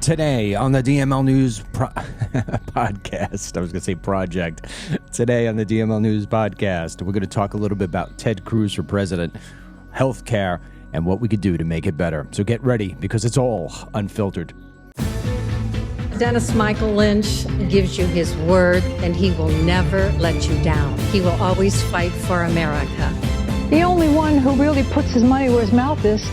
Today on the DML News podcast, I was going to say project. Today on the DML News podcast, we're going to talk a little bit about Ted Cruz for president, healthcare, and what we could do to make it better. So get ready, because it's all unfiltered. Dennis Michael Lynch gives you his word, and he will never let you down. He will always fight for America. The only one who really puts his money where his mouth is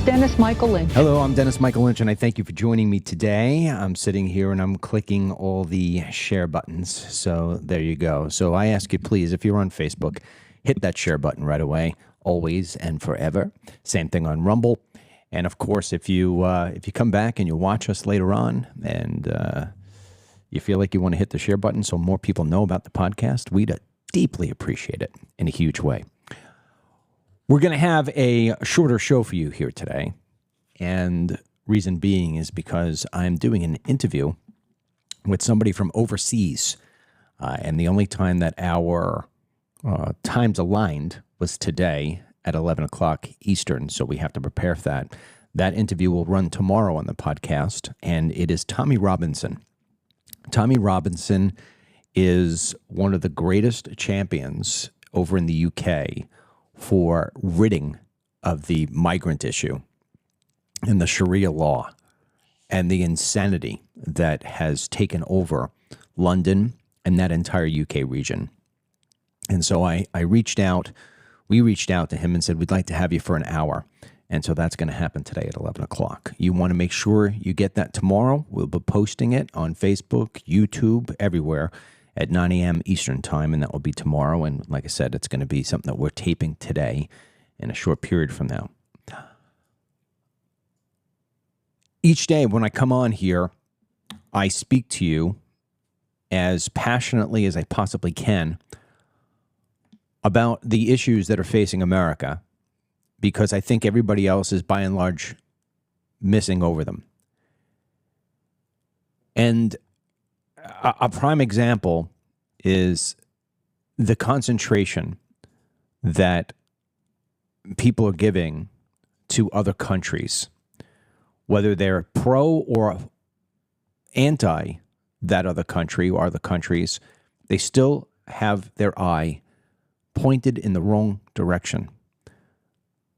Dennis Michael Lynch. Hello, I'm Dennis Michael Lynch, and I thank you for joining me today. I'm sitting here and I'm clicking all the share buttons, so there you go. So I ask you, please, if you're on Facebook, hit that share button right away, always and forever. Same thing on Rumble. And of course, if you come back and you watch us later on and you feel like you want to hit the share button so more people know about the podcast, we'd deeply appreciate it in a huge way. We're going to have a shorter show for you here today, and reason being is because I'm doing an interview with somebody from overseas, and the only time that our times aligned was today at 11 o'clock Eastern, so we have to prepare for that. That interview will run tomorrow on the podcast, and it is Tommy Robinson. Tommy Robinson is one of the greatest champions over in the UK for ridding of the migrant issue and the Sharia law and the insanity that has taken over London and that entire UK region. And so we reached out to him and said, we'd like to have you for an hour. And so that's going to happen today at 11 o'clock. You want to make sure you get that tomorrow. We'll be posting it on Facebook, YouTube, everywhere at 9 a.m. Eastern time, and that will be tomorrow. And like I said, it's going to be something that we're taping today in a short period from now. Each day when I come on here, I speak to you as passionately as I possibly can about the issues that are facing America, because I think everybody else is by and large missing over them. And a prime example is the concentration that people are giving to other countries, whether they're pro or anti that other country or other countries. They still have their eye pointed in the wrong direction.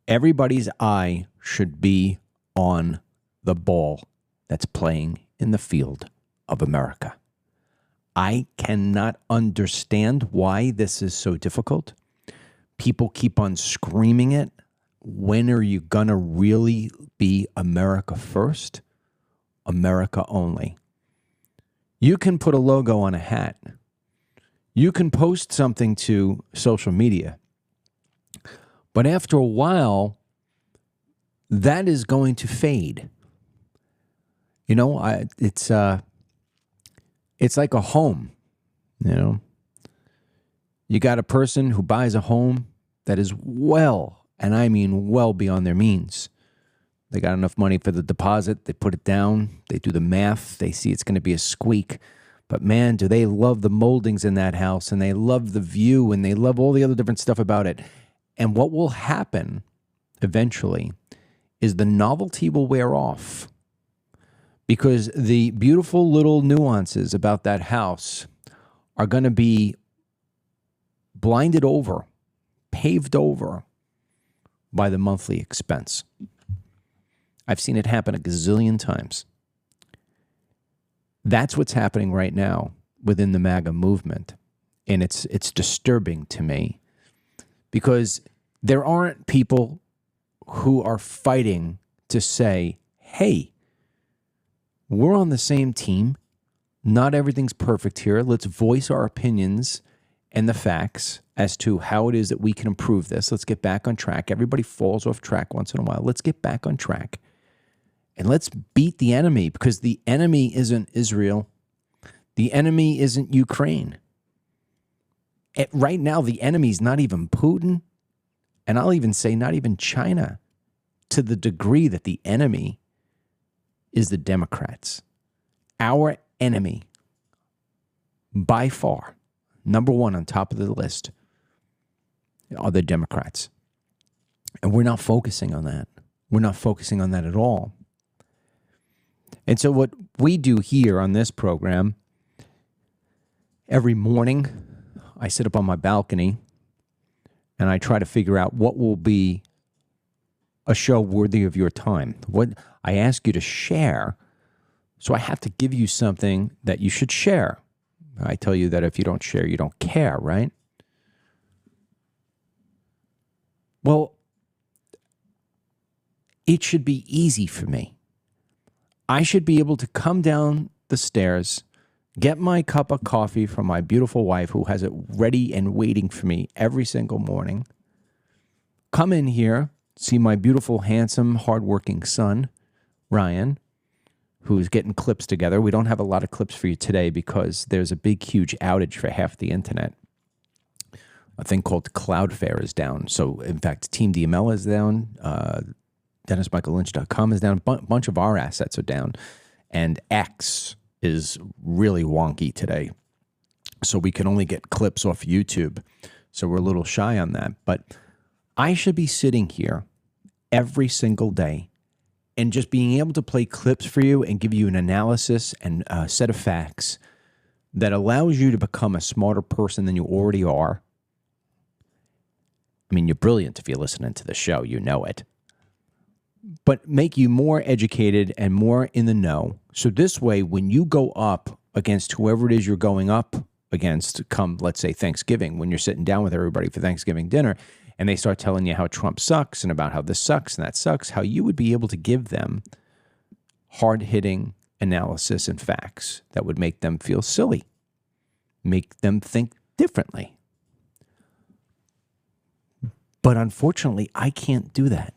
Everybody's eye should be on the ball that's playing in the field of America. I cannot understand why this is so difficult. People keep on screaming it. When are you going to really be America first? America only. You can put a logo on a hat. You can post something to social media. But after a while, that is going to fade. You know, it's like a home, you know. You got a person who buys a home that is well, and I mean well beyond their means. They got enough money for the deposit. They put it down. They do the math. They see it's going to be a squeak. But man, do they love the moldings in that house, and they love the view, and they love all the other different stuff about it. And what will happen eventually is the novelty will wear off, because the beautiful little nuances about that house are going to be blinded over, paved over by the monthly expense. I've seen it happen a gazillion times. That's what's happening right now within the MAGA movement. And it's disturbing to me, because there aren't people who are fighting to say, hey, we're on the same team. Not everything's perfect here. Let's voice our opinions and the facts as to how it is that we can improve this. Let's get back on track. Everybody falls off track once in a while. Let's get back on track. And let's beat the enemy, because the enemy isn't Israel. The enemy isn't Ukraine. Right now, the enemy's not even Putin. And I'll even say not even China, to the degree that the enemy is the Democrats. Our enemy, by far, number one on top of the list, are the Democrats. And we're not focusing on that. We're not focusing on that at all. And so what we do here on this program, every morning, I sit up on my balcony and I try to figure out what will be a show worthy of your time. What I ask you to share, so I have to give you something that you should share. I tell you that if you don't share, you don't care, right? Well, it should be easy for me. I should be able to come down the stairs, get my cup of coffee from my beautiful wife who has it ready and waiting for me every single morning, come in here, see my beautiful, handsome, hardworking son, Ryan, who's getting clips together. We don't have a lot of clips for you today because there's a big, huge outage for half the internet. A thing called Cloudflare is down. So, in fact, Team DML is down. DennisMichaelLynch.com is down. A bunch of our assets are down. And X is really wonky today. So we can only get clips off YouTube. So we're a little shy on that. But I should be sitting here every single day and just being able to play clips for you and give you an analysis and a set of facts that allows you to become a smarter person than you already are. I mean, you're brilliant if you're listening to the show. You know it. But make you more educated and more in the know. So this way, when you go up against whoever it is you're going up against, come, let's say, Thanksgiving, when you're sitting down with everybody for Thanksgiving dinner, and they start telling you how Trump sucks and about how this sucks and that sucks, how you would be able to give them hard-hitting analysis and facts that would make them feel silly, make them think differently. But unfortunately, I can't do that.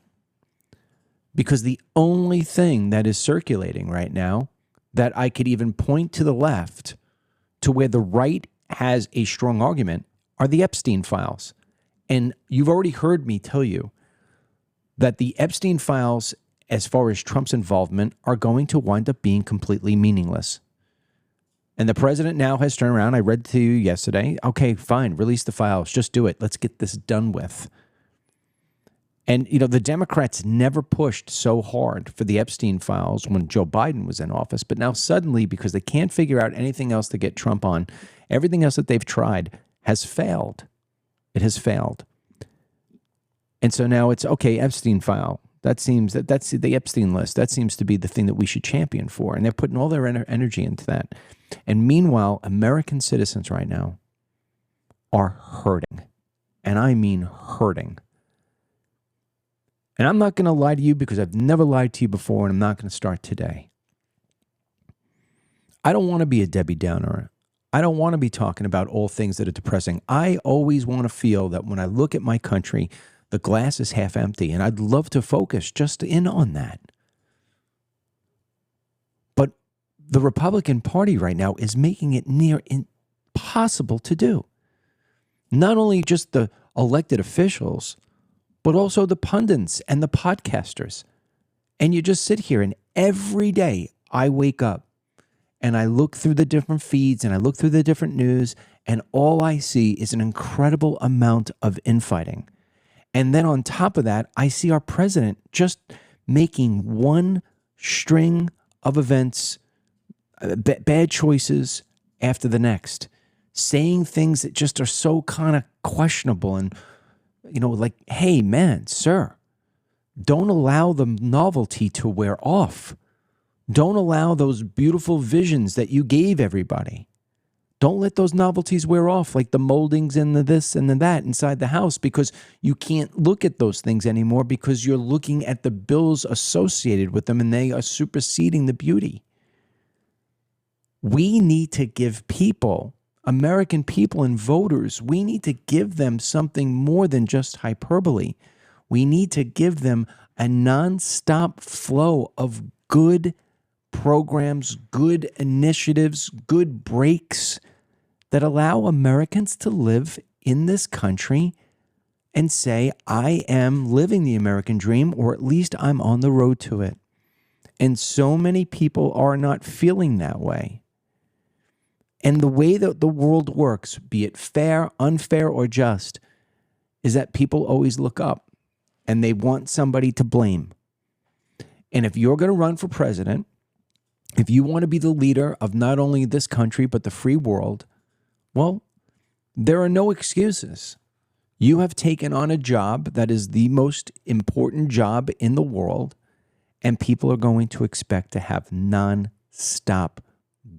Because the only thing that is circulating right now that I could even point to the left to where the right has a strong argument are the Epstein files. And you've already heard me tell you that the Epstein files, as far as Trump's involvement, are going to wind up being completely meaningless. And the president now has turned around. I read to you yesterday. Okay, fine, release the files. Just do it. Let's get this done with. And, you know, the Democrats never pushed so hard for the Epstein files when Joe Biden was in office. But now suddenly, because they can't figure out anything else to get Trump on, everything else that they've tried has failed. It has failed. And so now it's, okay, Epstein file. That's the Epstein list. That seems to be the thing that we should champion for. And they're putting all their energy into that. And meanwhile, American citizens right now are hurting. And I mean hurting. And I'm not going to lie to you because I've never lied to you before, and I'm not going to start today. I don't want to be a Debbie Downer. I don't want to be talking about all things that are depressing. I always want to feel that when I look at my country, the glass is half empty, and I'd love to focus just in on that. But the Republican Party right now is making it near impossible to do. Not only just the elected officials, but also the pundits and the podcasters. And you just sit here, and every day I wake up and I look through the different feeds and I look through the different news, and all I see is an incredible amount of infighting. And then on top of that, I see our president just making one string of events, bad choices after the next, saying things that just are so kind of questionable and, you know, like, hey, man, sir, don't allow the novelty to wear off. Don't allow those beautiful visions that you gave everybody. Don't let those novelties wear off, like the moldings and the this and the that inside the house, because you can't look at those things anymore because you're looking at the bills associated with them and they are superseding the beauty. We need to give people, American people and voters, we need to give them something more than just hyperbole. We need to give them a nonstop flow of good programs, good initiatives, good breaks that allow Americans to live in this country and say, I am living the American dream, or at least I'm on the road to it. And so many people are not feeling that way. And the way that the world works, be it fair, unfair, or just, is that people always look up and they want somebody to blame. And if you're going to run for president, If you want to be the leader of not only this country, but the free world, well, there are no excuses. You have taken on a job that is the most important job in the world, and people are going to expect to have non-stop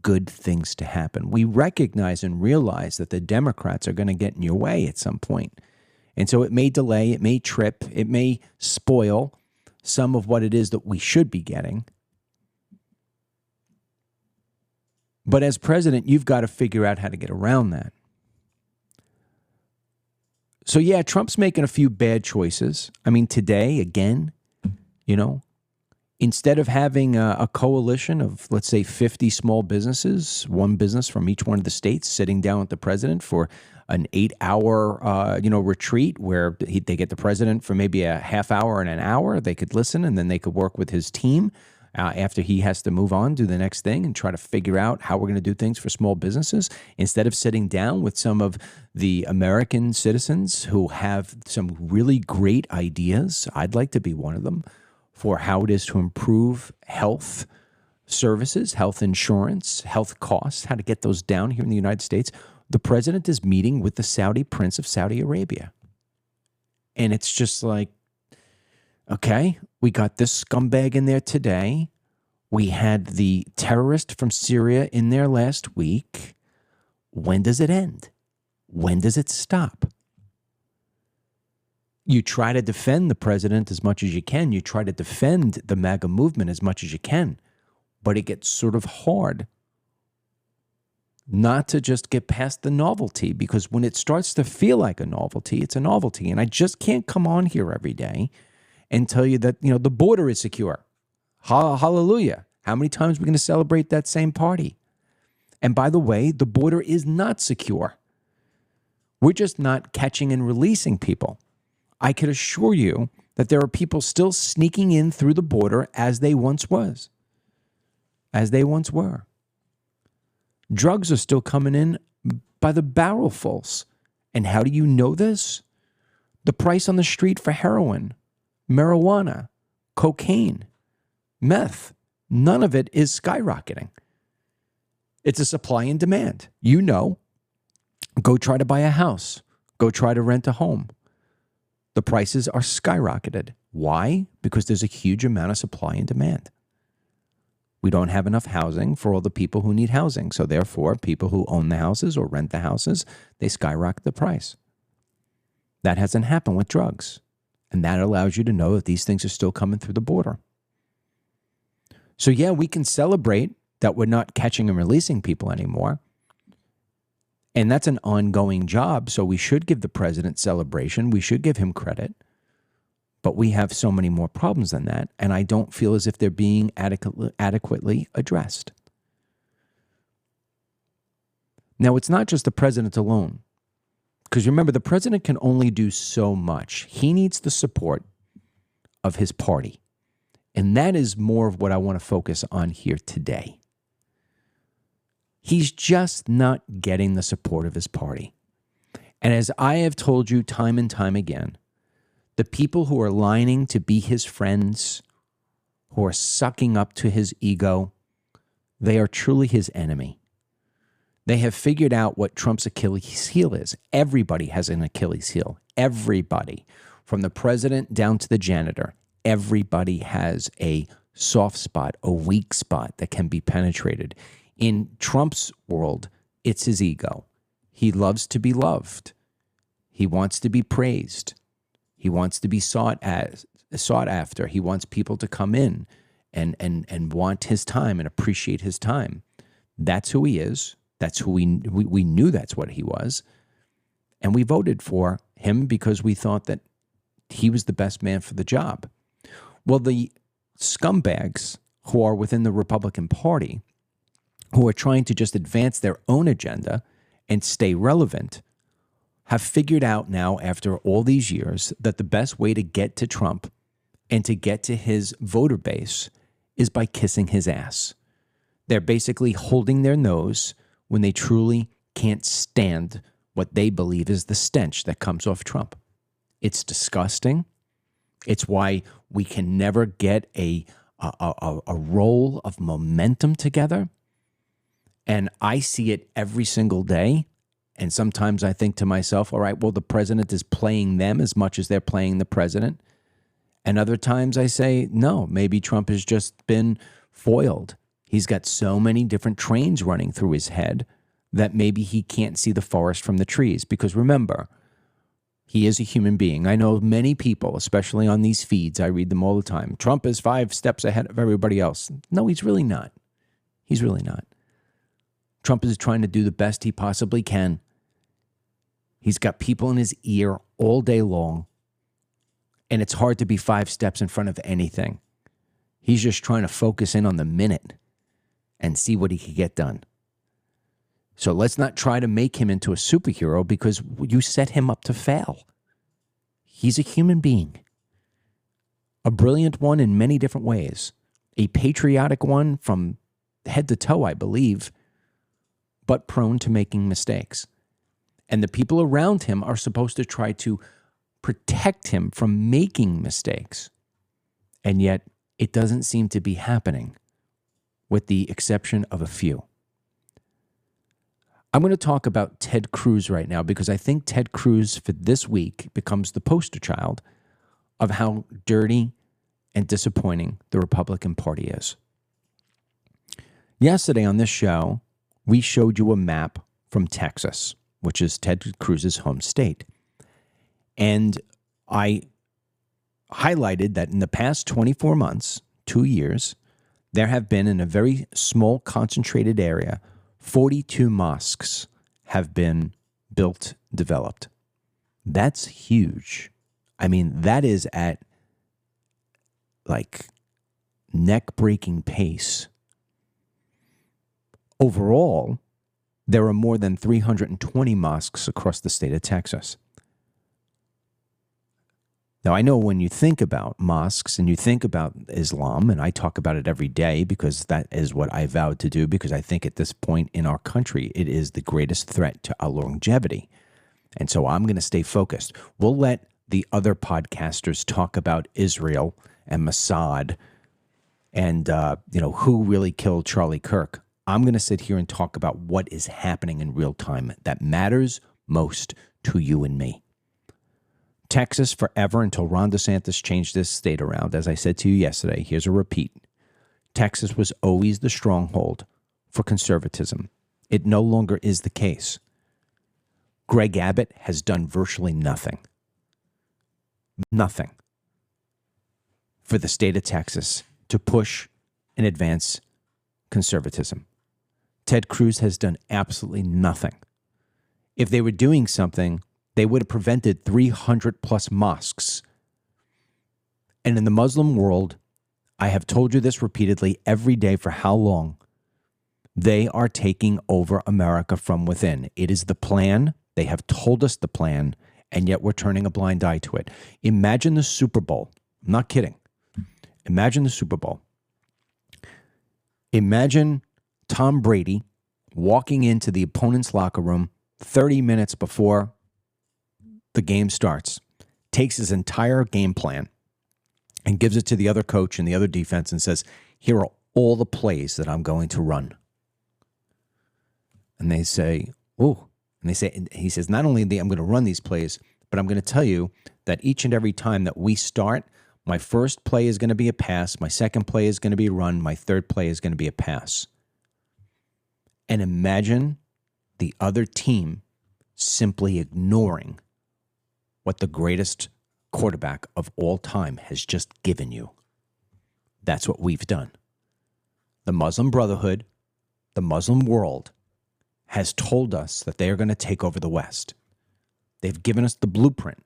good things to happen. We recognize and realize that the Democrats are going to get in your way at some point. And so it may delay, it may trip, it may spoil some of what it is that we should be getting. But as president, you've got to figure out how to get around that. So yeah, Trump's making a few bad choices. I mean, today, again, instead of having a coalition of, let's say, 50 small businesses, one business from each one of the states sitting down with the president for an 8-hour, retreat where they get the president for maybe a half hour and an hour, they could listen and then they could work with his team after he has to move on, do the next thing and try to figure out how we're going to do things for small businesses. Instead of sitting down with some of the American citizens who have some really great ideas, I'd like to be one of them, for how it is to improve health services, health insurance, health costs, how to get those down here in the United States. The president is meeting with the Saudi Prince of Saudi Arabia. And it's just like, okay, we got this scumbag in there today. We had the terrorist from Syria in there last week. When does it end? When does it stop? You try to defend the president as much as you can. You try to defend the MAGA movement as much as you can. But it gets sort of hard not to just get past the novelty, because when it starts to feel like a novelty, it's a novelty. And I just can't come on here every day and tell you that, the border is secure. Hallelujah. How many times are we going to celebrate that same party? And by the way, the border is not secure. We're just not catching and releasing people. I could assure you that there are people still sneaking in through the border as they once were. Drugs are still coming in by the barrelfuls. And how do you know this? The price on the street for heroin, marijuana, cocaine, meth, none of it is skyrocketing. It's a supply and demand. Go try to buy a house. Go try to rent a home. The prices are skyrocketed. Why? Because there's a huge amount of supply and demand. We don't have enough housing for all the people who need housing. So therefore, people who own the houses or rent the houses, they skyrocket the price. That hasn't happened with drugs. And that allows you to know that these things are still coming through the border. So yeah, we can celebrate that we're not catching and releasing people anymore. And that's an ongoing job. So we should give the president celebration. We should give him credit. But we have so many more problems than that. And I don't feel as if they're being adequately addressed. Now, it's not just the president alone. Because remember, the president can only do so much. He needs the support of his party. And that is more of what I want to focus on here today. He's just not getting the support of his party. And as I have told you time and time again, the people who are lining to be his friends, who are sucking up to his ego, they are truly his enemy. They have figured out what Trump's Achilles heel is. Everybody has an Achilles heel. Everybody, from the president down to the janitor, everybody has a soft spot, a weak spot that can be penetrated. In Trump's world, it's his ego. He loves to be loved. He wants to be praised. He wants to be sought after. He wants people to come in and want his time and appreciate his time. That's who he is. That's who we knew that's what he was. And we voted for him because we thought that he was the best man for the job. Well, the scumbags who are within the Republican Party, who are trying to just advance their own agenda and stay relevant, have figured out now, after all these years, that the best way to get to Trump and to get to his voter base is by kissing his ass. They're basically holding their nose when they truly can't stand what they believe is the stench that comes off Trump. It's disgusting. It's why we can never get a a role of momentum together. And I see it every single day. And sometimes I think to myself, all right, well, the president is playing them as much as they're playing the president. And other times I say, no, maybe Trump has just been foiled. He's got so many different trains running through his head that maybe he can't see the forest from the trees. Because remember, he is a human being. I know many people, especially on these feeds, I read them all the time. Trump is 5 steps ahead of everybody else. No, he's really not. He's really not. Trump is trying to do the best he possibly can. He's got people in his ear all day long, and it's hard to be 5 steps in front of anything. He's just trying to focus in on the minute and see what he can get done. So let's not try to make him into a superhero because you set him up to fail. He's a human being, a brilliant one in many different ways, a patriotic one from head to toe, I believe, but prone to making mistakes. And the people around him are supposed to try to protect him from making mistakes. And yet it doesn't seem to be happening, with the exception of a few. I'm going to talk about Ted Cruz right now because I think Ted Cruz for this week becomes the poster child of how dirty and disappointing the Republican Party is. Yesterday on this show, we showed you a map from Texas, which is Ted Cruz's home state. And I highlighted that in the past 24 months, 2 years, there have been in a very small concentrated area, 42 mosques have been built, developed. That's huge. I mean, that is at like neck-breaking pace. Overall, there are more than 320 mosques across the state of Texas. Now, I know when you think about mosques and you think about Islam, and I talk about it every day because that is what I vowed to do, because I think at this point in our country, it is the greatest threat to our longevity. And so I'm going to stay focused. We'll let the other podcasters talk about Israel and Mossad and, who really killed Charlie Kirk. I'm going to sit here and talk about what is happening in real time that matters most to you and me. Texas forever until Ron DeSantis changed this state around. As I said to you yesterday, here's a repeat. Texas was always the stronghold for conservatism. It no longer is the case. Greg Abbott has done virtually nothing for the state of Texas to push and advance conservatism. Ted Cruz has done absolutely nothing. If they were doing something, they would have prevented 300 plus mosques. And in the Muslim world, I have told you this repeatedly every day for how long, they are taking over America from within. It is the plan. They have told us the plan, and yet we're turning a blind eye to it. Imagine the Super Bowl. I'm not kidding. Imagine the Super Bowl. Imagine Tom Brady walking into the opponent's locker room 30 minutes before the game starts, takes his entire game plan and gives it to the other coach and the other defense and says, here are all the plays that I'm going to run. And they say, oh, and he says, not only I'm going to run these plays, but I'm going to tell you that each and every time that we start, my first play is going to be a pass. My second play is going to be a run. My third play is going to be a pass. And imagine the other team simply ignoring what the greatest quarterback of all time has just given you. That's what we've done. The Muslim Brotherhood, the Muslim world, has told us that they are going to take over the West. They've given us the blueprint.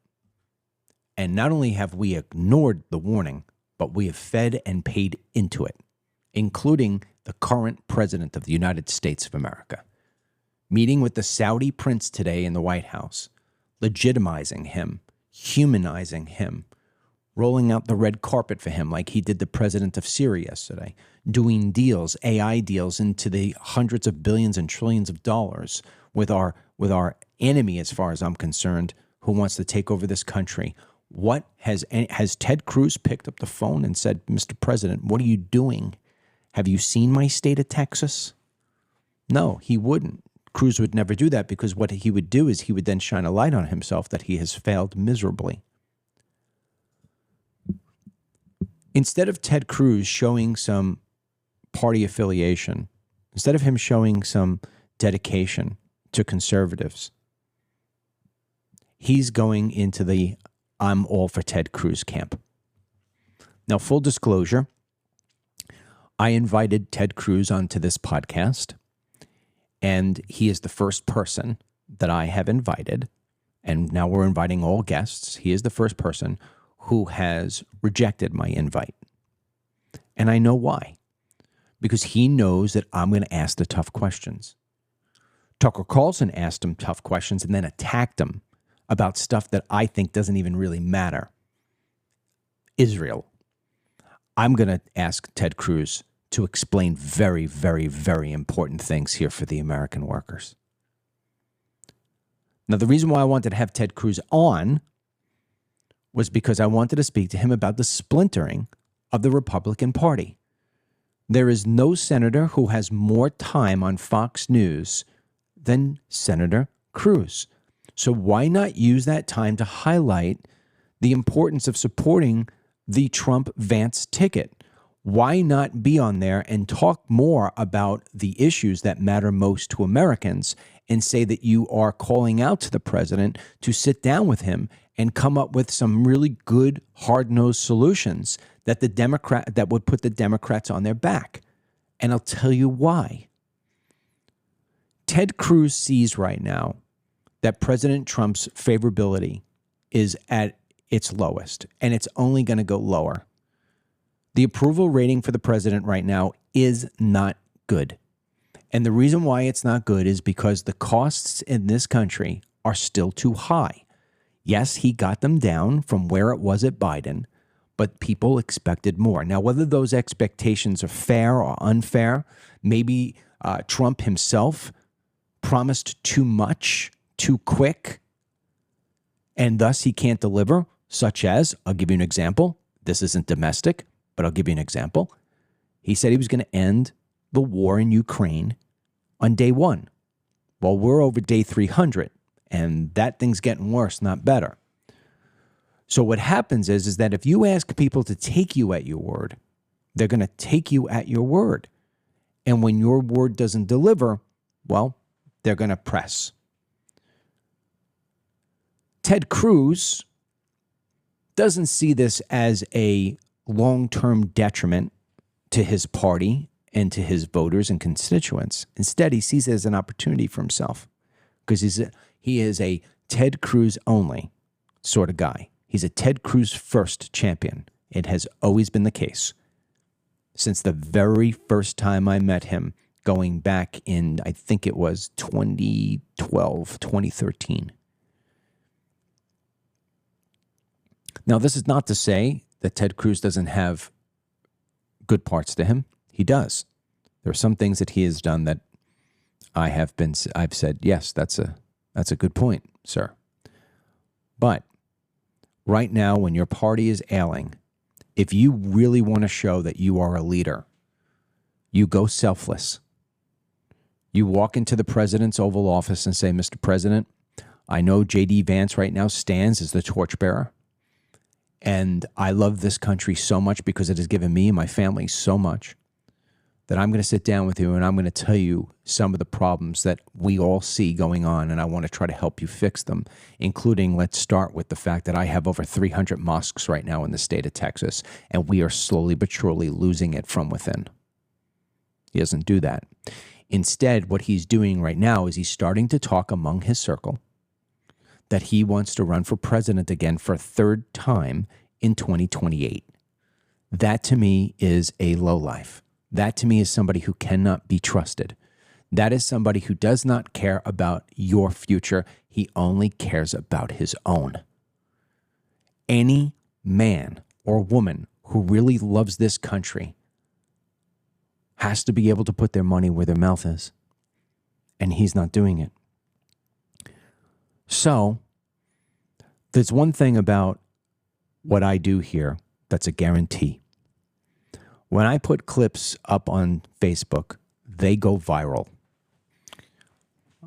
And not only have we ignored the warning, but we have fed and paid into it, including the current president of the United States of America, meeting with the Saudi prince today in the White House, legitimizing him, humanizing him, rolling out the red carpet for him like he did the president of Syria yesterday, doing deals, AI deals into the hundreds of billions and trillions of dollars with our enemy, as far as I'm concerned, who wants to take over this country, Has Ted Cruz picked up the phone and said, Mr. President, what are you doing? Have you seen my state of Texas? No, he wouldn't. Cruz would never do that, because what he would do is he would then shine a light on himself that he has failed miserably. Instead of Ted Cruz showing some party affiliation, instead of him showing some dedication to conservatives, he's going into the I'm all for Ted Cruz camp. Now, full disclosure, I invited Ted Cruz onto this podcast, and he is the first person that I have invited, and now we're inviting all guests. He is the first person who has rejected my invite. And I know why. Because he knows that I'm going to ask the tough questions. Tucker Carlson asked him tough questions and then attacked him about stuff that I think doesn't even really matter. Israel. I'm going to ask Ted Cruz to explain very, very, very important things here for the American workers. Now, the reason why I wanted to have Ted Cruz on was because I wanted to speak to him about the splintering of the Republican Party. There is no senator who has more time on Fox News than Senator Cruz. So why not use that time to highlight the importance of supporting the Trump-Vance ticket? Why not be on there and talk more about the issues that matter most to Americans and say that you are calling out to the president to sit down with him and come up with some really good, hard-nosed solutions that would put the Democrats on their back? And I'll tell you why. Ted Cruz sees right now that President Trump's favorability is at its lowest, and it's only going to go lower. The approval rating for the president right now is not good. And the reason why it's not good is because the costs in this country are still too high. Yes, he got them down from where it was at Biden, but people expected more. Now, whether those expectations are fair or unfair, maybe Trump himself promised too much, too quick, and thus he can't deliver, such as, I'll give you an example. This isn't domestic, but I'll give you an example. He said he was going to end the war in Ukraine on day one. Well, we're over day 300, and that thing's getting worse, not better. So what happens is that if you ask people to take you at your word, they're going to take you at your word. And when your word doesn't deliver, well, they're going to press. Ted Cruz doesn't see this as a long-term detriment to his party and to his voters and constituents. Instead, he sees it as an opportunity for himself, because he is a Ted Cruz only sort of guy. He's a Ted Cruz first champion. It has always been the case since the very first time I met him, going back in, I think it was 2012, 2013. Now, this is not to say that Ted Cruz doesn't have good parts to him. He does. There are some things that he has done that I've said, yes, that's a good point, sir. But right now, when your party is ailing, if you really want to show that you are a leader, you go selfless. You walk into the president's Oval Office and say, Mr. President, I know J.D. Vance right now stands as the torchbearer, and I love this country so much because it has given me and my family so much that I'm going to sit down with you and I'm going to tell you some of the problems that we all see going on, and I want to try to help you fix them, including, let's start with the fact that I have over 300 mosques right now in the state of Texas, and we are slowly but surely losing it from within. He doesn't do that. Instead, what he's doing right now is he's starting to talk among his circle that he wants to run for president again for a third time in 2028. That to me is a lowlife. That to me is somebody who cannot be trusted. That is somebody who does not care about your future. He only cares about his own. Any man or woman who really loves this country has to be able to put their money where their mouth is. And he's not doing it. So, there's one thing about what I do here, that's a guarantee. When I put clips up on Facebook, they go viral.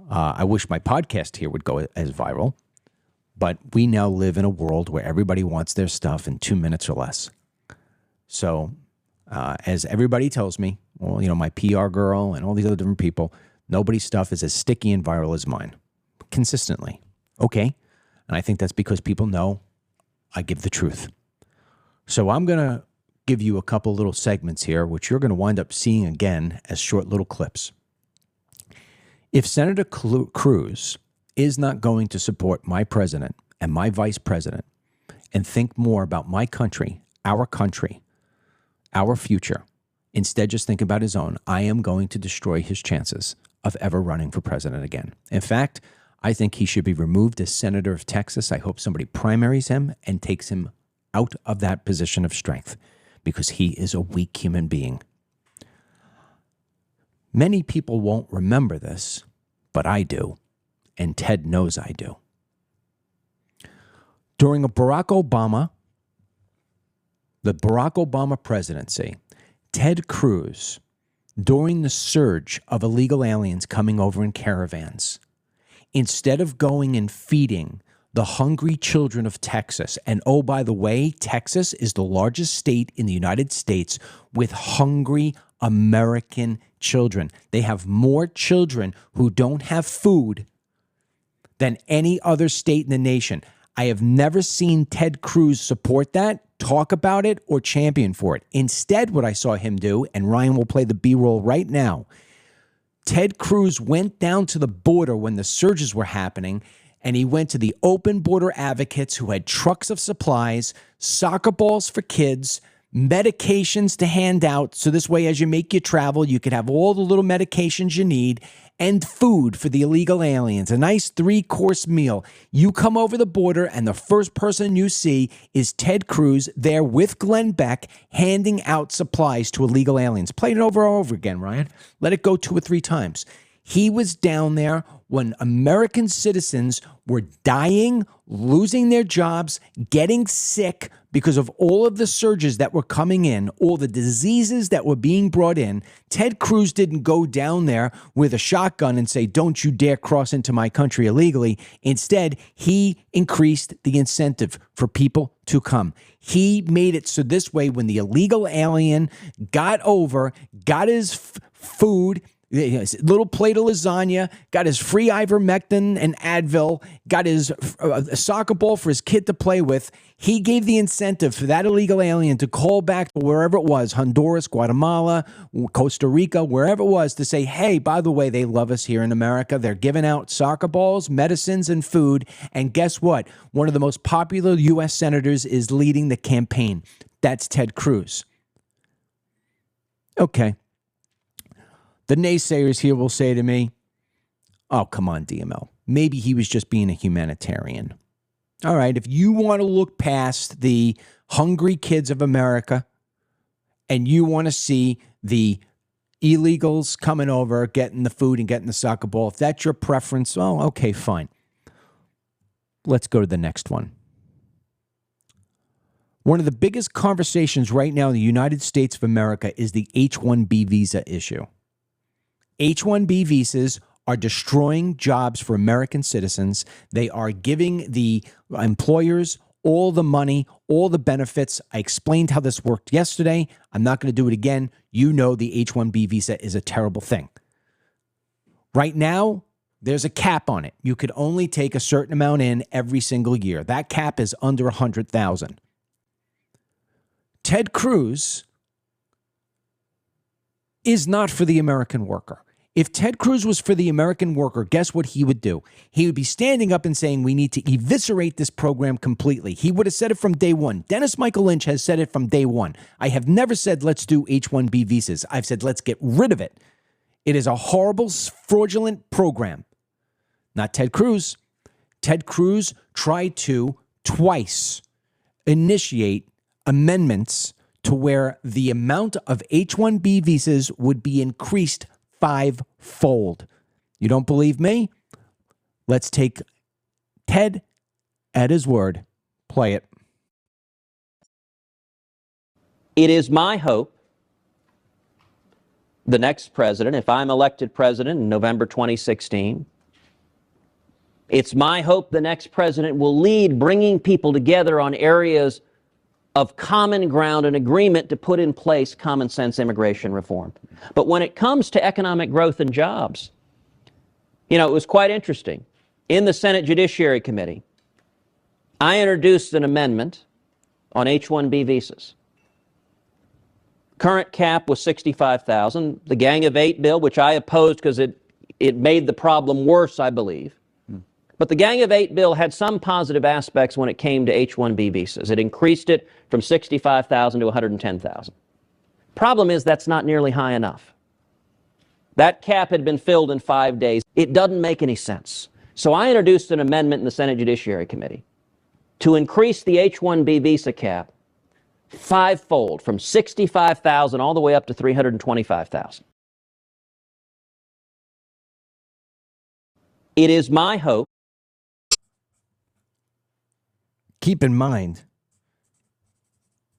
I wish my podcast here would go as viral, but we now live in a world where everybody wants their stuff in 2 minutes or less. So as everybody tells me, well, my PR girl and all these other different people, nobody's stuff is as sticky and viral as mine, consistently. Okay. And I think that's because people know I give the truth. So I'm going to give you a couple little segments here, which you're going to wind up seeing again as short little clips. If Senator Cruz is not going to support my president and my vice president and think more about my country, our future, instead just think about his own, I am going to destroy his chances of ever running for president again. In fact, I think he should be removed as senator of Texas. I hope somebody primaries him and takes him out of that position of strength because he is a weak human being. Many people won't remember this, but I do, and Ted knows I do. During the Barack Obama presidency, Ted Cruz, during the surge of illegal aliens coming over in caravans, instead of going and feeding the hungry children of Texas, and oh, by the way, Texas is the largest state in the United States with hungry American children. They have more children who don't have food than any other state in the nation. I have never seen Ted Cruz support that, talk about it, or champion for it. Instead, what I saw him do, and Ryan will play the B-roll right now, Ted Cruz went down to the border when the surges were happening, and he went to the open border advocates who had trucks of supplies, soccer balls for kids, medications to hand out. So this way, as you make your travel, you could have all the little medications you need and food for the illegal aliens, a nice 3-course meal. You come over the border and the first person you see is Ted Cruz there with Glenn Beck handing out supplies to illegal aliens. Play it over and over again, Ryan. Let it go 2 or 3 times. He was down there when American citizens were dying, losing their jobs, getting sick because of all of the surges that were coming in, all the diseases that were being brought in. Ted Cruz didn't go down there with a shotgun and say, don't you dare cross into my country illegally. Instead, he increased the incentive for people to come. He made it so this way, when the illegal alien got over, got his food, little plate of lasagna, got his free ivermectin and Advil, got his soccer ball for his kid to play with. He gave the incentive for that illegal alien to call back to wherever it was, Honduras, Guatemala, Costa Rica, wherever it was, to say, hey, by the way, they love us here in America. They're giving out soccer balls, medicines, and food. And guess what? One of the most popular U.S. senators is leading the campaign. That's Ted Cruz. Okay. The naysayers here will say to me, oh, come on, DML. Maybe he was just being a humanitarian. All right, if you want to look past the hungry kids of America and you want to see the illegals coming over, getting the food and getting the soccer ball, if that's your preference, oh, okay, fine. Let's go to the next one. One of the biggest conversations right now in the United States of America is the H-1B visa issue. H-1B visas are destroying jobs for American citizens. They are giving the employers all the money, all the benefits. I explained how this worked yesterday. I'm not going to do it again. You know the H-1B visa is a terrible thing. Right now, there's a cap on it. You could only take a certain amount in every single year. That cap is under 100,000. Ted Cruz is not for the American worker. If Ted Cruz was for the American worker, guess what he would do? He would be standing up and saying, we need to eviscerate this program completely. He would have said it from day one. Dennis Michael Lynch has said it from day one. I have never said, let's do H-1B visas. I've said, let's get rid of it. It is a horrible, fraudulent program. Not Ted Cruz. Ted Cruz tried to twice initiate amendments to where the amount of H-1B visas would be increased 5-fold. You don't believe me? Let's take Ted at his word. Play it. It is my hope the next president, if I'm elected president in November 2016, it's my hope the next president will lead bringing people together on areas of common ground and agreement to put in place common sense immigration reform. But when it comes to economic growth and jobs, you know, it was quite interesting. In the Senate Judiciary Committee, I introduced an amendment on H-1B visas. Current cap was $65,000. The Gang of Eight bill, which I opposed because it made the problem worse, I believe. But the Gang of Eight bill had some positive aspects when it came to H-1B visas. It increased it from $65,000 to $110,000. Problem is that's not nearly high enough. That cap had been filled in 5 days. It doesn't make any sense. So I introduced an amendment in the Senate Judiciary Committee to increase the H-1B visa cap fivefold, from $65,000 all the way up to $325,000. It is my hope. Keep in mind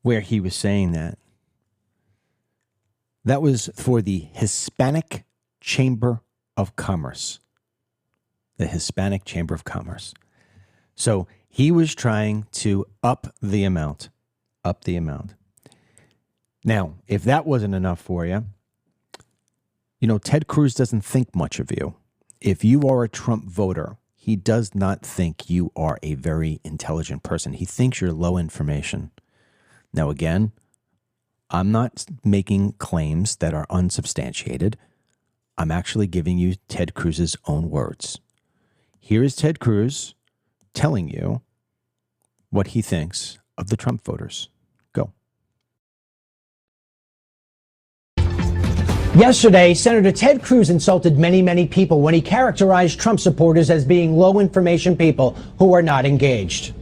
where he was saying that. That was for the Hispanic Chamber of Commerce. The Hispanic Chamber of Commerce. So he was trying to up the amount. Now, if that wasn't enough for you, you know, Ted Cruz doesn't think much of you. If you are a Trump voter, he does not think you are a very intelligent person. He thinks you're low information. Now, again, I'm not making claims that are unsubstantiated. I'm actually giving you Ted Cruz's own words. Here is Ted Cruz telling you what he thinks of the Trump voters. Go. Yesterday, Senator Ted Cruz insulted many people when he characterized Trump supporters as being low-information people who are not engaged.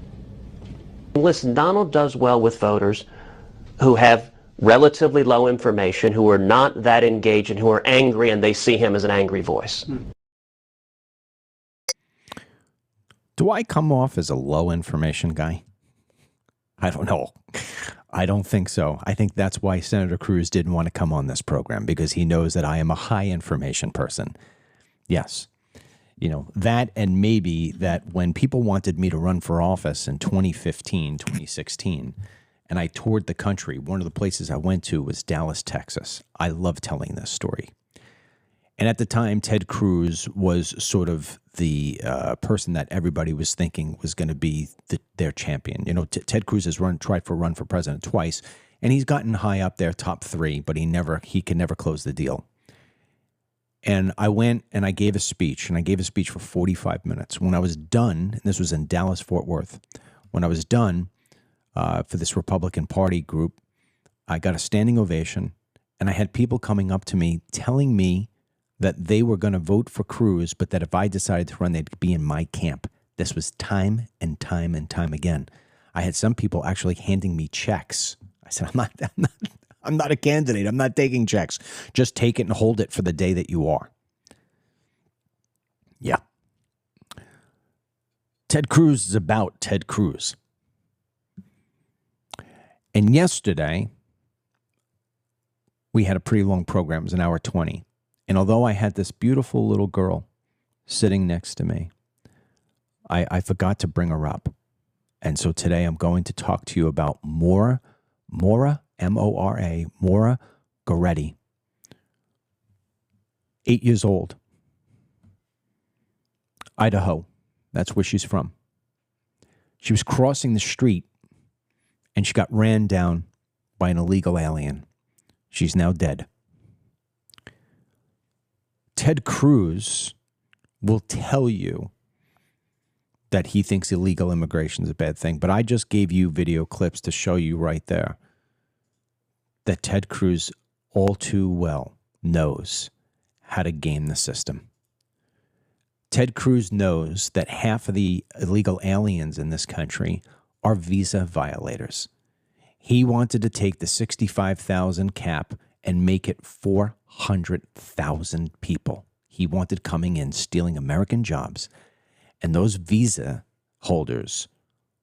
Listen, Donald does well with voters who have relatively low information, who are not that engaged, and who are angry, and they see him as an angry voice. Do I come off as a low information guy? I don't know. I don't think so. I think that's why Senator Cruz didn't want to come on this program, because he knows that I am a high information person. Yes. You know, that, and maybe that when people wanted me to run for office in 2015, 2016, and I toured the country, one of the places I went to was Dallas, Texas. I love telling this story. And at the time, Ted Cruz was sort of the person that everybody was thinking was going to be their champion. You know, Ted Cruz has tried for run for president twice, and he's gotten high up there, top three, but he can never close the deal. And I went and I gave a speech, for 45 minutes. When I was done, and this was in Dallas, Fort Worth, when I was done for this Republican Party group, I got a standing ovation, and I had people coming up to me telling me that they were going to vote for Cruz, but that if I decided to run, they'd be in my camp. This was time and time and time again. I had some people actually handing me checks. I said, I'm not a candidate. I'm not taking checks. Just take it and hold it for the day that you are. Yeah. Ted Cruz is about Ted Cruz. And yesterday, we had a pretty long program. It was an hour 20. And although I had this beautiful little girl sitting next to me, I forgot to bring her up. And so today I'm going to talk to you about Maura, M-O-R-A, Maura Goretti, 8 years old, Idaho. That's where she's from. She was crossing the street and she got ran down by an illegal alien. She's now dead. Ted Cruz will tell you that he thinks illegal immigration is a bad thing, but I just gave you video clips to show you right there that Ted Cruz all too well knows how to game the system. Ted Cruz knows that half of the illegal aliens in this country are visa violators. He wanted to take the 65,000 cap and make it 400,000 people. He wanted coming in, stealing American jobs, and those visa holders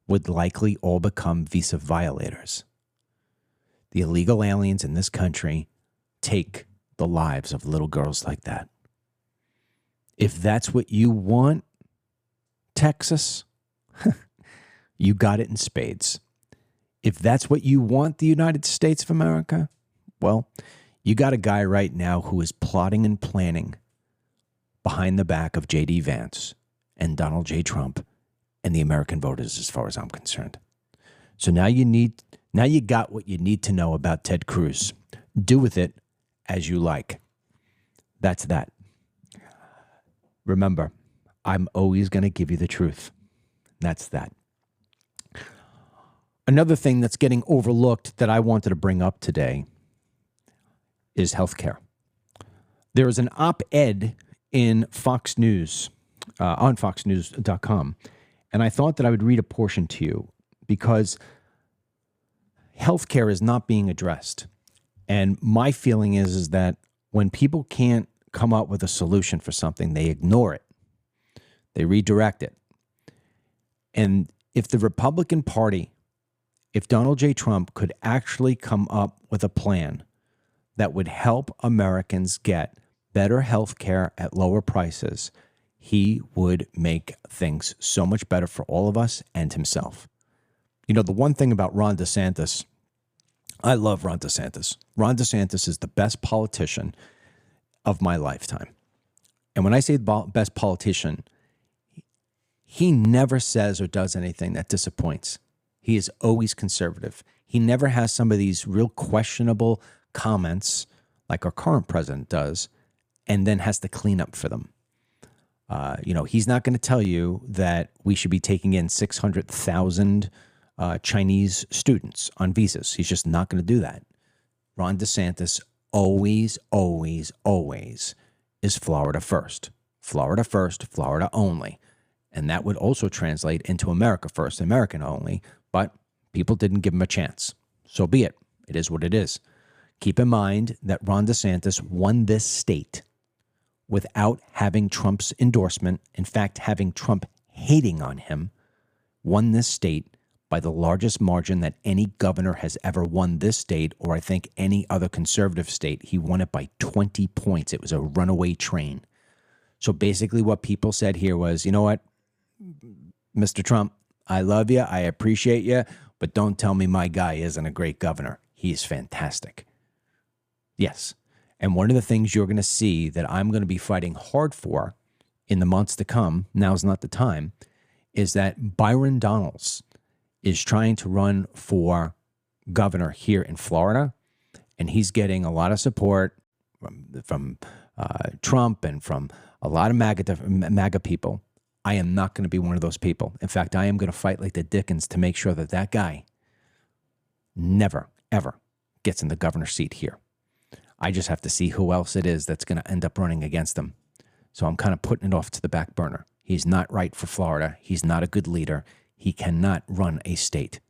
would likely all become visa violators. the illegal aliens in this country take the lives of little girls like that. If that's what you want, Texas, you got it in spades. If that's what you want, the United States of America, well, you got a guy right now who is plotting and planning behind the back of J.D. Vance and Donald J. Trump and the American voters, as far as I'm concerned. So now you got what you need to know about Ted Cruz. Do with it as you like. That's that. Remember, I'm always going to give you the truth. That's that. Another thing that's getting overlooked that I wanted to bring up today is healthcare. There is an op-ed in Fox News, on foxnews.com, and I thought that I would read a portion to you because healthcare is not being addressed. And my feeling is that when people can't come up with a solution for something, they ignore it. They redirect it. And if the Republican Party, if Donald J. Trump could actually come up with a plan that would help Americans get better health care at lower prices, he would make things so much better for all of us and himself. You know, the one thing about Ron DeSantis, I love Ron DeSantis. Ron DeSantis is the best politician of my lifetime. And when I say best politician, he never says or does anything that disappoints. He is always conservative. He never has some of these real questionable comments like our current president does and then has to clean up for them. He's not going to tell you that we should be taking in 600,000 Chinese students on visas. He's just not going to do that. Ron DeSantis always is Florida first. Florida first, Florida only. And that would also translate into America first, American only. But people didn't give him a chance. So be it. It is what it is. Keep in mind that Ron DeSantis won this state without having Trump's endorsement. In fact, having Trump hating on him, won this state by the largest margin that any governor has ever won this state, or I think any other conservative state. He won it by 20 points. It was a runaway train. So basically what people said here was, you know what, Mr. Trump, I love you, I appreciate you, but don't tell me my guy isn't a great governor. He's fantastic. Yes. And one of the things you're going to see that I'm going to be fighting hard for in the months to come, now's not the time, is that Byron Donalds is trying to run for governor here in Florida, and he's getting a lot of support from Trump and from a lot of MAGA people. I am not going to be one of those people. In fact, I am going to fight like the Dickens to make sure that that guy never, ever gets in the governor's seat here. I just have to see who else it is that's going to end up running against him. So I'm kind of putting it off to the back burner. He's not right for Florida. He's not a good leader. He cannot run a state.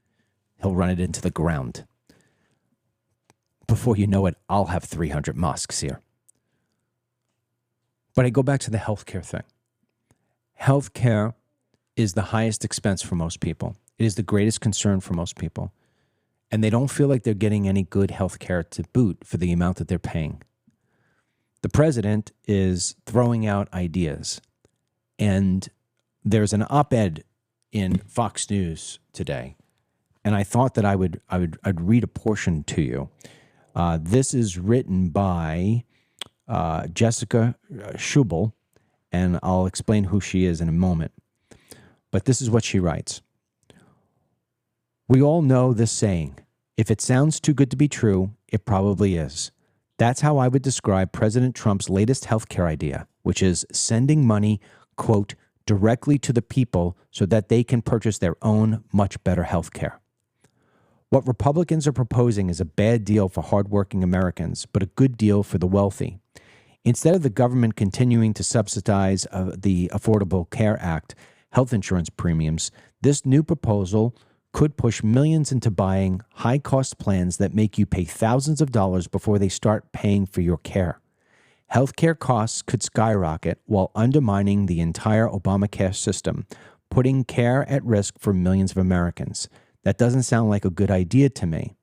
He'll run it into the ground. Before you know it, I'll have 300 mosques here. But I go back to the healthcare thing. Healthcare is the highest expense for most people. It is the greatest concern for most people. And they don't feel like they're getting any good healthcare to boot for the amount that they're paying. The president is throwing out ideas. And there's an op-ed in Fox News today, and I thought that I'd read a portion to you. This is written by Jessica Schubel, and I'll explain who she is in a moment. But this is what she writes. We all know this saying, if it sounds too good to be true, it probably is. That's how I would describe President Trump's latest healthcare idea, which is sending money, quote, directly to the people so that they can purchase their own much better health care. What Republicans are proposing is a bad deal for hardworking Americans, but a good deal for the wealthy. Instead of the government continuing to subsidize the Affordable Care Act health insurance premiums, this new proposal could push millions into buying high-cost plans that make you pay thousands of dollars before they start paying for your care. Healthcare costs could skyrocket while undermining the entire Obamacare system, putting care at risk for millions of Americans. That doesn't sound like a good idea to me.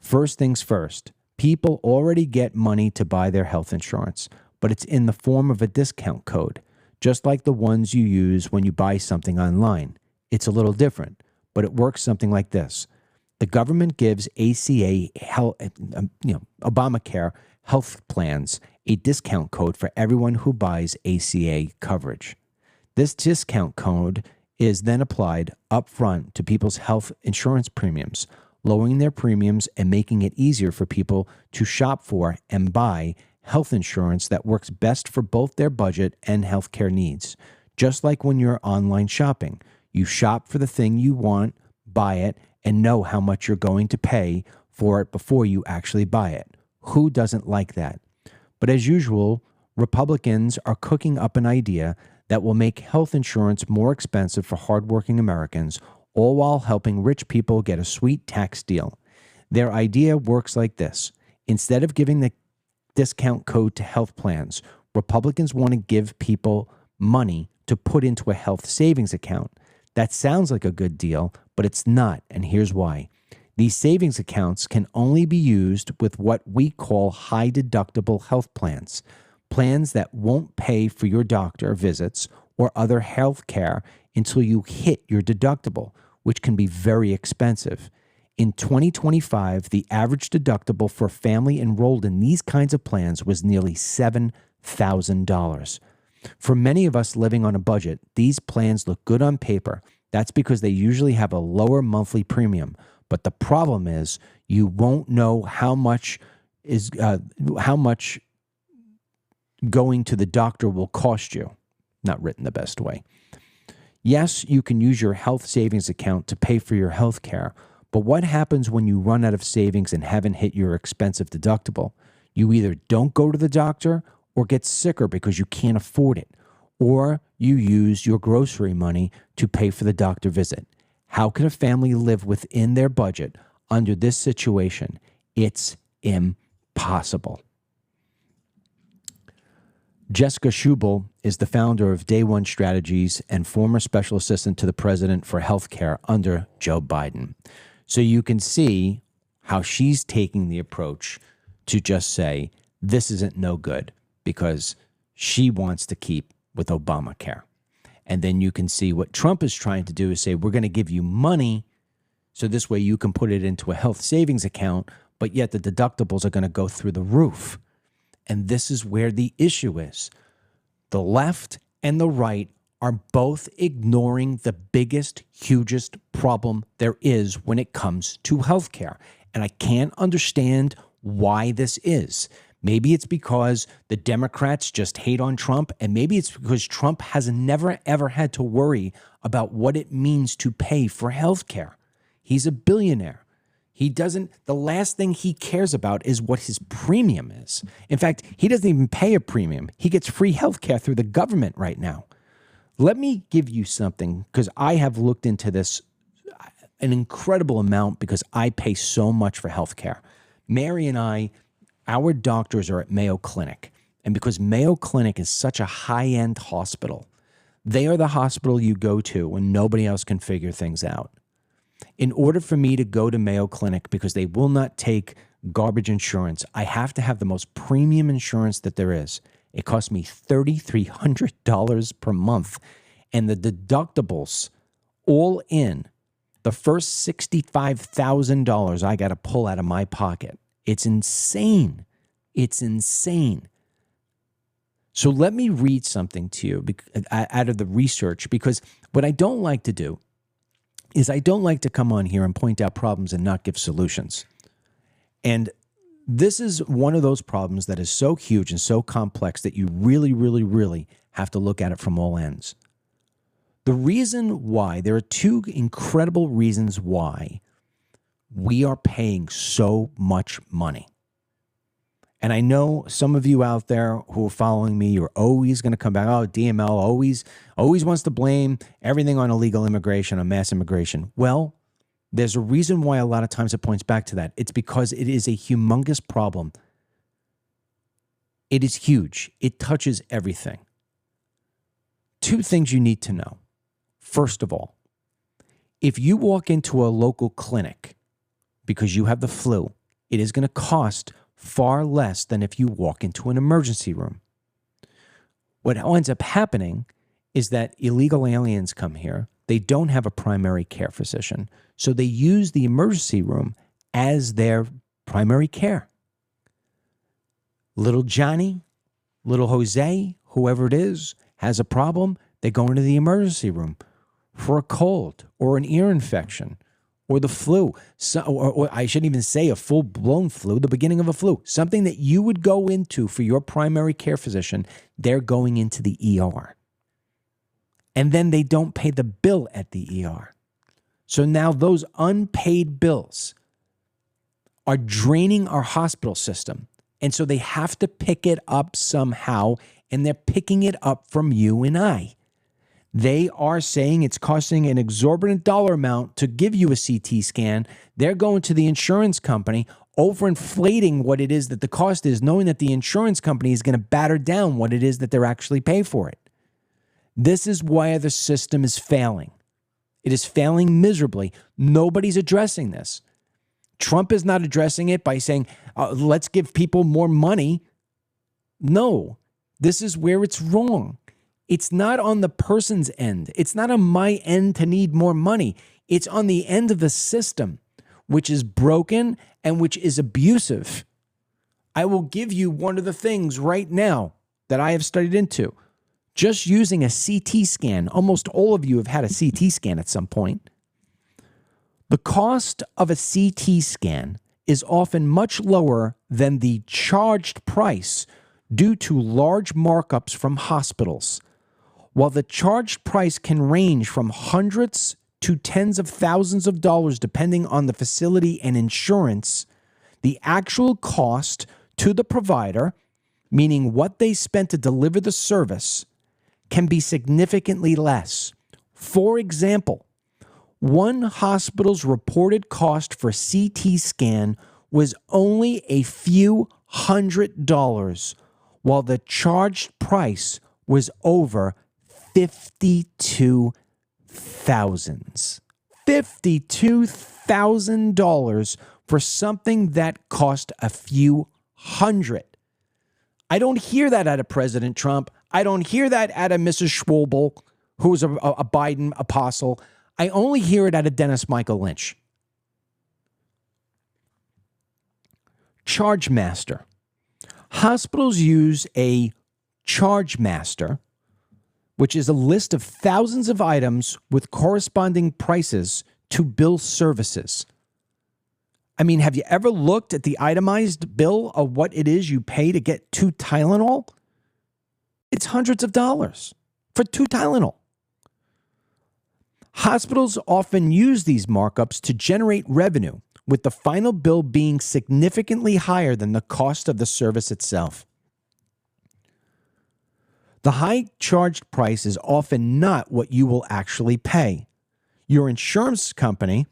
First things first, people already get money to buy their health insurance, but it's in the form of a discount code, just like the ones you use when you buy something online. It's a little different, but it works something like this. The government gives ACA, Obamacare health plans a discount code for everyone who buys ACA coverage. This discount code is then applied upfront to people's health insurance premiums, lowering their premiums and making it easier for people to shop for and buy health insurance that works best for both their budget and healthcare needs. Just like when you're online shopping, you shop for the thing you want, buy it, and know how much you're going to pay for it before you actually buy it. Who doesn't like that? But as usual, Republicans are cooking up an idea that will make health insurance more expensive for hardworking Americans, all while helping rich people get a sweet tax deal. Their idea works like this. Instead of giving the discount code to health plans, Republicans want to give people money to put into a health savings account. That sounds like a good deal, but it's not, and here's why. These savings accounts can only be used with what we call high-deductible health plans, plans that won't pay for your doctor visits or other health care until you hit your deductible, which can be very expensive. In 2025, the average deductible for a family enrolled in these kinds of plans was nearly $7,000. For many of us living on a budget, these plans look good on paper. That's because they usually have a lower monthly premium. But the problem is you won't know how much going to the doctor will cost you. Not written the best way. Yes, you can use your health savings account to pay for your health care, but what happens when you run out of savings and haven't hit your expensive deductible? You either don't go to the doctor or get sicker because you can't afford it, or you use your grocery money to pay for the doctor visit. How can a family live within their budget under this situation? It's impossible. Jessica Schubel is the founder of Day One Strategies and former special assistant to the president for healthcare under Joe Biden. So you can see how she's taking the approach to just say, this isn't no good, because she wants to keep with Obamacare. And then you can see what Trump is trying to do is say, we're going to give you money so this way you can put it into a health savings account, but yet the deductibles are going to go through the roof. And this is where the issue is. The left and the right are both ignoring the biggest, hugest problem there is when it comes to healthcare. And I can't understand why this is. Maybe it's because the Democrats just hate on Trump, and maybe it's because Trump has never, ever had to worry about what it means to pay for healthcare. He's a billionaire. The last thing he cares about is what his premium is. In fact, he doesn't even pay a premium. He gets free health care through the government right now. Let me give you something, because I have looked into this an incredible amount because I pay so much for health care. Mary and I, our doctors are at Mayo Clinic. And because Mayo Clinic is such a high-end hospital, they are the hospital you go to when nobody else can figure things out. In order for me to go to Mayo Clinic, because they will not take garbage insurance, I have to have the most premium insurance that there is. It costs me $3,300 per month. And the deductibles, all in, the first $65,000 I got to pull out of my pocket. It's insane. It's insane. So let me read something to you out of the research, because what I don't like to do is I don't like to come on here and point out problems and not give solutions. And this is one of those problems that is so huge and so complex that you really, really, really have to look at it from all ends. The reason why, there are two incredible reasons why we are paying so much money. And I know some of you out there who are following me, you're always going to come back, oh, DML always wants to blame everything on illegal immigration, on mass immigration. Well, there's a reason why a lot of times it points back to that. It's because it is a humongous problem. It is huge. It touches everything. Two things you need to know. First of all, if you walk into a local clinic because you have the flu it is going to cost far less than if you walk into an emergency room. What ends up happening is that illegal aliens come here. They don't have a primary care physician, so they use the emergency room as their primary care. Little Johnny, little Jose, whoever it is, has a problem, they go into the emergency room for a cold or an ear infection or the flu, or I shouldn't even say a full-blown flu, the beginning of a flu, something that you would go into for your primary care physician, they're going into the ER. And then they don't pay the bill at the ER. So now those unpaid bills are draining our hospital system. And so they have to pick it up somehow, and they're picking it up from you and I. They are saying it's costing an exorbitant dollar amount to give you a CT scan. They're going to the insurance company, overinflating what it is that the cost is, knowing that the insurance company is going to batter down what it is that they're actually paying for it. This is why the system is failing. It is failing miserably. Nobody's addressing this. Trump is not addressing it by saying, let's give people more money. No, this is where it's wrong. It's not on the person's end. It's not on my end to need more money. It's on the end of the system, which is broken and which is abusive. I will give you one of the things right now that I have studied into. Just using a CT scan, almost all of you have had a CT scan at some point. The cost of a CT scan is often much lower than the charged price due to large markups from hospitals. While the charged price can range from hundreds to tens of thousands of dollars depending on the facility and insurance, the actual cost to the provider, meaning what they spent to deliver the service, can be significantly less. For example, one hospital's reported cost for CT scan was only a few $100s, while the charged price was over $52,000. $52,000 for something that cost a few hundred. I don't hear that out of President Trump. I don't hear that out of Mrs. Schwabel, who's a Biden apostle. I only hear it out of Dennis Michael Lynch. Charge master. Hospitals use a charge master, which is a list of thousands of items with corresponding prices to bill services. I mean, have you ever looked at the itemized bill of what it is you pay to get 2 Tylenol? It's hundreds of dollars for 2 Tylenol. Hospitals often use these markups to generate revenue, with the final bill being significantly higher than the cost of the service itself. The high charged price is often not what you will actually pay. Your insurance company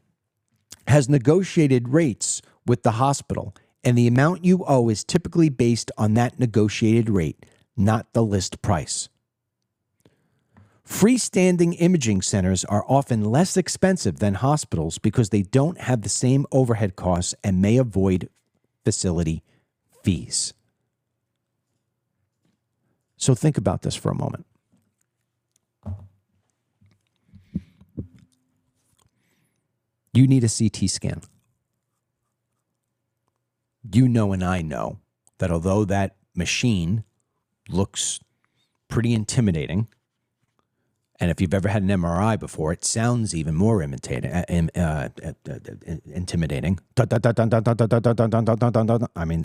has negotiated rates with the hospital, and the amount you owe is typically based on that negotiated rate, not the list price. Freestanding imaging centers are often less expensive than hospitals because they don't have the same overhead costs and may avoid facility fees. So think about this for a moment. You need a CT scan. You know and I know that although that machine looks pretty intimidating, and if you've ever had an MRI before, it sounds even more intimidating. I mean,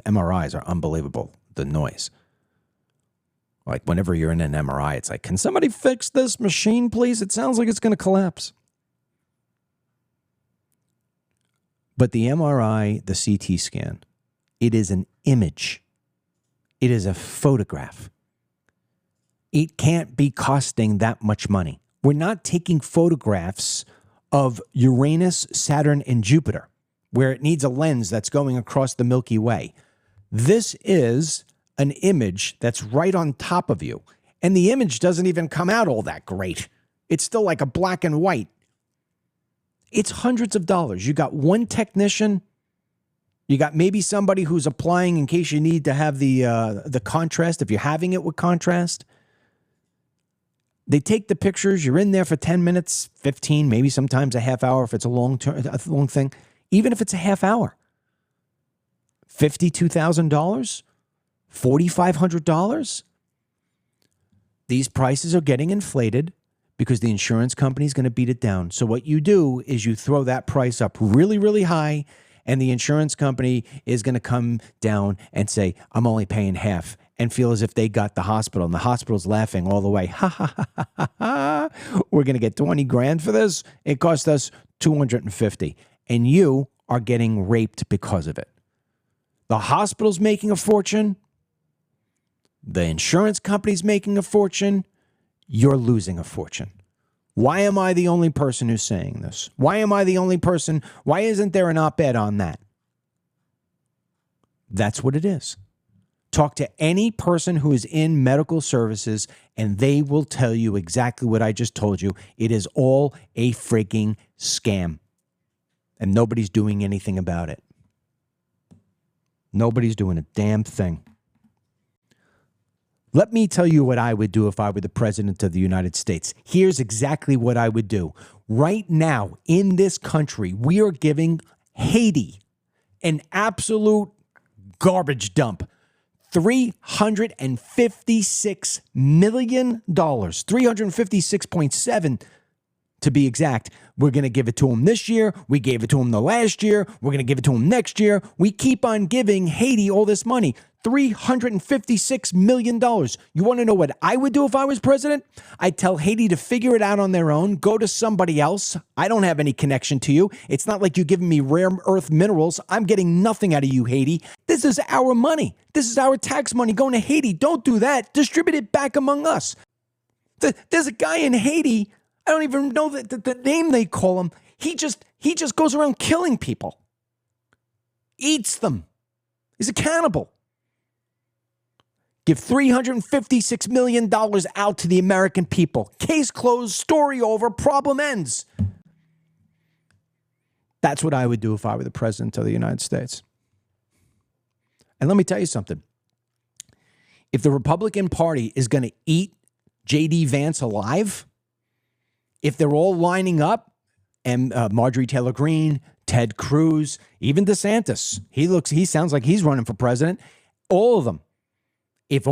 MRIs are unbelievable, the noise. Like whenever you're in an MRI, it's like, can somebody fix this machine, please? It sounds like it's going to collapse. But the MRI, the CT scan, it is an image. It is a photograph. It can't be costing that much money. We're not taking photographs of Uranus, Saturn, and Jupiter, where it needs a lens that's going across the Milky Way. This is an image that's right on top of you. And the image doesn't even come out all that great. It's still like a black and white. It's hundreds of dollars. You got one technician, You got maybe somebody who's applying in case you need to have the contrast, if you're having it with contrast. They take the pictures. You're in there for 10 minutes, 15, maybe sometimes a half hour if it's a long thing. Even if it's a half hour. $52,000? $4,500? These prices are getting inflated because the insurance company is going to beat it down. So what you do is you throw that price up really, really high, and the insurance company is going to come down and say, I'm only paying half, and feel as if they got the hospital, and the hospital's laughing all the way. Ha, ha, ha, ha, ha, ha. We're going to get 20 grand for this. It cost us 250. And you are getting raped because of it. The hospital's making a fortune. The insurance company's making a fortune. You're losing a fortune. Why am I the only person who's saying this? Why am I the only person? Why isn't there an op-ed on that? That's what it is. Talk to any person who is in medical services, and they will tell you exactly what I just told you. It is all a freaking scam, and nobody's doing anything about it. Nobody's doing a damn thing. Let me tell you what I would do if I were the president of the United States. Here's exactly what I would do. Right now, in this country, we are giving Haiti an absolute garbage dump. $356 million, 356.7 to be exact. We're going to give it to them this year. We gave it to them the last year. We're going to give it to them next year. We keep on giving Haiti all this money. $356 million. You want to know what I would do if I was president? I'd tell Haiti to figure it out on their own. Go to somebody else. I don't have any connection to you. It's not like you're giving me rare earth minerals. I'm getting nothing out of you, Haiti. This is our money. This is our tax money going to Haiti. Don't do that. Distribute it back among us. There's a guy in Haiti. I don't even know the name they call him. He just goes around killing people. Eats them. He's a cannibal. Give $356 million out to the American people. Case closed, story over, problem ends. That's what I would do if I were the president of the United States. And let me tell you something. If the Republican Party is going to eat J.D. Vance alive, if they're all lining up, and Marjorie Taylor Greene, Ted Cruz, even DeSantis, he sounds like he's running for president, all of them. If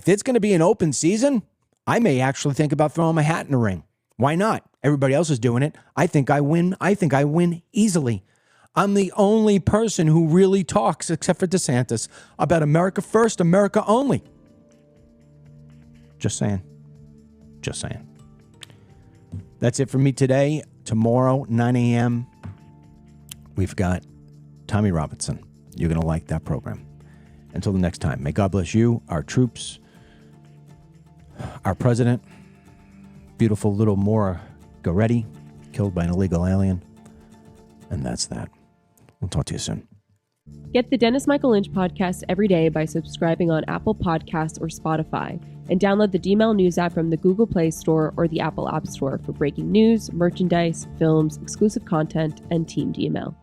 it's going to be an open season, I may actually think about throwing my hat in the ring. Why not? Everybody else is doing it. I think I win. I think I win easily. I'm the only person who really talks, except for DeSantis, about America first, America only. Just saying. Just saying. That's it for me today. Tomorrow, 9 a.m., we've got Tommy Robinson. You're going to like that program. Until the next time, may God bless you, our troops, our president, beautiful little Maura Goretti, killed by an illegal alien. And that's that. We'll talk to you soon. Get the Dennis Michael Lynch podcast every day by subscribing on Apple Podcasts or Spotify, and download the DML News app from the Google Play Store or the Apple App Store for breaking news, merchandise, films, exclusive content, and Team DML.